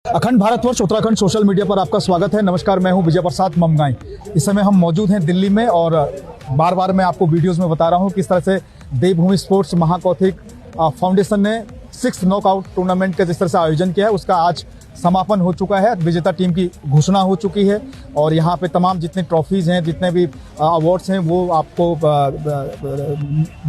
अखंड Bharatvarsh Uttarakhand social media पर आपका स्वागत है। नमस्कार, मैं हूं विजय प्रसाद ममगाई। इस समय हम मौजूद हैं दिल्ली में और बार बार मैं आपको वीडियोस में बता रहा हूं किस तरह से देवभूमि स्पोर्ट्स महाकौतिक फाउंडेशन ने 6th नॉकआउट टूर्नामेंट का जिस तरह से आयोजन किया है उसका आज समापन हो चुका है। विजेता टीम की घोषणा हो चुकी है और यहाँ पे तमाम जितने ट्रॉफीज़ हैं, जितने भी अवार्ड्स हैं वो आपको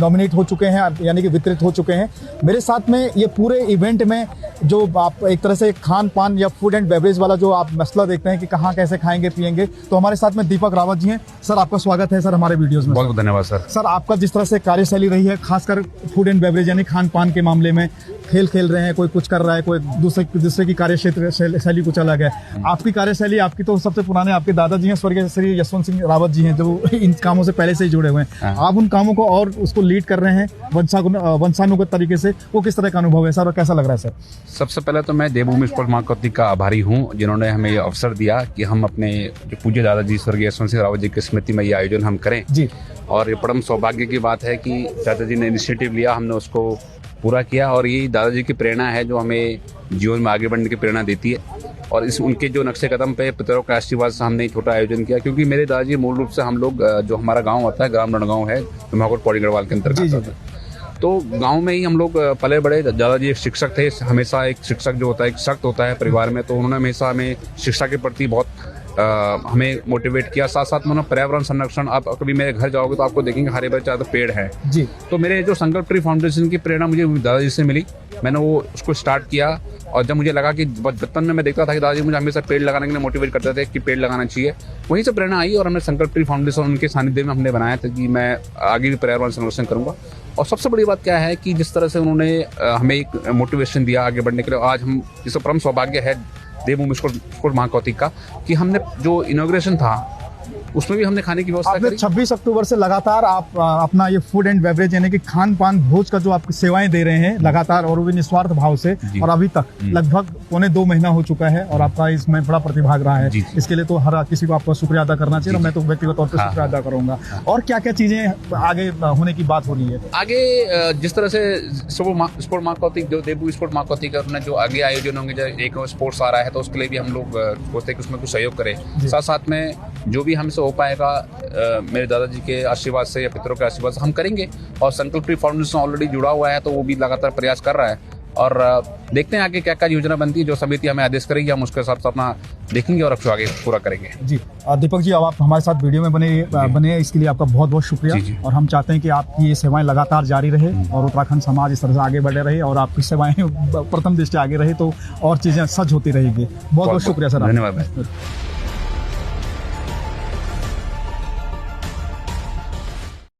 नॉमिनेट हो चुके हैं, यानी कि वितरित हो चुके हैं। मेरे साथ में ये पूरे इवेंट में जो आप एक तरह से खान पान या फूड एंड बेवरेज वाला जो आप मसला देखते हैं कि कहाँ कैसे खाएंगे पिएंगे, तो हमारे साथ में दीपक रावत जी हैं। सर, आपका स्वागत है सर हमारे वीडियोज़ में। बहुत धन्यवाद सर। सर, आपका जिस तरह से कार्यशैली रही है, खासकर फूड एंड बेवरेज यानी खान पान के मामले में, खेल रहे हैं, कोई कुछ कर रहा है, कोई दूसरे की कार्यक्षेत्र शैली कुछ अलग है। आपकी कार्यशैली, आपकी तो सबसे पुराने आपके दादाजी हैं, स्वर्गीय श्री यशवंत सिंह रावत जी हैं, जो इन कामों से पहले से ही जुड़े हुए हैं। आप उन कामों को और उसको लीड कर रहे हैं वंशानुगत तरीके से, वो किस तरह का अनुभव है सर और कैसा लग रहा है सर? सबसे पहले तो मैं देवभूमि स्पोर्ट्स महाकौतिक का आभारी हूँ, जिन्होंने हमें ये अवसर दिया कि हम अपने जो पूज्य दादाजी स्वर्गीय यशवंत सिंह रावत जी की स्मृति में ये आयोजन हम करें जी। और ये परम सौभाग्य की बात है कि दादाजी ने इनिशिएटिव लिया, हमने उसको पूरा किया और ये दादाजी की प्रेरणा है जो हमें जीवन में आगे बढ़ने की प्रेरणा देती है। और इस उनके जो नक्शे कदम पे पितरों का आशीर्वाद से हमने छोटा आयोजन किया, क्योंकि मेरे दादाजी मूल रूप से हम लोग जो हमारा गांव होता है, ग्राम रणगांव है, महाकोट पौड़ी गढ़वाल के अंतर्गत। तो गांव में ही हम लोग पले बड़े। दादाजी एक शिक्षक थे, हमेशा एक शिक्षक जो होता है एक सख्त होता है परिवार में, तो उन्होंने हमेशा हमें शिक्षा के प्रति बहुत हमें मोटिवेट किया। साथ साथ में उन्होंने पर्यावरण संरक्षण, आप कभी मेरे घर जाओगे तो आपको देखेंगे हरे भरे चारों पेड़ हैं जी। तो मेरे जो संकल्प ट्री फाउंडेशन की प्रेरणा मुझे दादाजी से मिली, मैंने वो उसको स्टार्ट किया। और जब मुझे लगा कि बचपन में मैं देखता था कि दादाजी मुझे हमेशा पेड़ लगाने के लिए मोटिवेट करते थे कि पेड़ लगाना चाहिए, वहीं से प्रेरणा आई और हमने संकल्प ट्री फाउंडेशन उनके सानिध्य में हमने बनाया था कि मैं आगे भी पर्यावरण संरक्षण करूंगा। और सबसे बड़ी बात क्या है कि जिस तरह से उन्होंने हमें एक मोटिवेशन दिया आगे बढ़ने के लिए, आज हम इसका परम सौभाग्य है देवभूमि स्पोर्ट्स महाकौतिक का कि हमने जो इनॉग्रेशन था उसमें भी हमने खाने की व्यवस्था करी। 26 अक्टूबर से लगातार आप अपना ये फूड एंड बेवरेज यानी कि खान पान भोज का जो आप सेवाएं दे रहे हैं लगातार और वो भी निस्वार्थ भाव से, और अभी तक लगभग 1.25 महीना हो चुका है और आपका इसमें बड़ा प्रतिभाग रहा है। इसके लिए तो हर किसी को आपका शुक्रिया अदा करना चाहिए। मैं तो व्यक्तिगत तौर पर शुक्रिया अदा करूंगा। और क्या क्या चीजें आगे होने की बात हो रही है? आगे जिस तरह से स्पोर्ट महाकौतिक जो देवभूमि स्पोर्ट महाकौतिक अपना जो आगे आयोजन होंगे, एक स्पोर्ट्स आ रहा है तो उसके लिए भी हम लोग सोचते हैं कि उसमें कुछ सहयोग करें। साथ साथ में जो भी हमसे हो पाएगा मेरे दादाजी के आशीर्वाद से या पितरों के आशीर्वाद से हम करेंगे। और संकल्प ट्री फाउंडेशन ऑलरेडी जुड़ा हुआ है तो वो भी लगातार प्रयास कर रहा है और देखते हैं आगे क्या क्या योजना बनती है। जो समिति हमें आदेश करेगी हम उसके हिसाब से अपना देखेंगे और उसको आगे पूरा करेंगे जी। दीपक जी, अब आप हमारे साथ वीडियो में बने इसके लिए आपका बहुत बहुत शुक्रिया। और हम चाहते हैं कि आपकी ये सेवाएं लगातार जारी रहे और उत्तराखंड समाज इस तरह से आगे बढ़े रहे और आपकी सेवाएं प्रथम दृष्टि आगे रहे तो और चीजें सच होती रहेगी। बहुत बहुत शुक्रिया सर, धन्यवाद।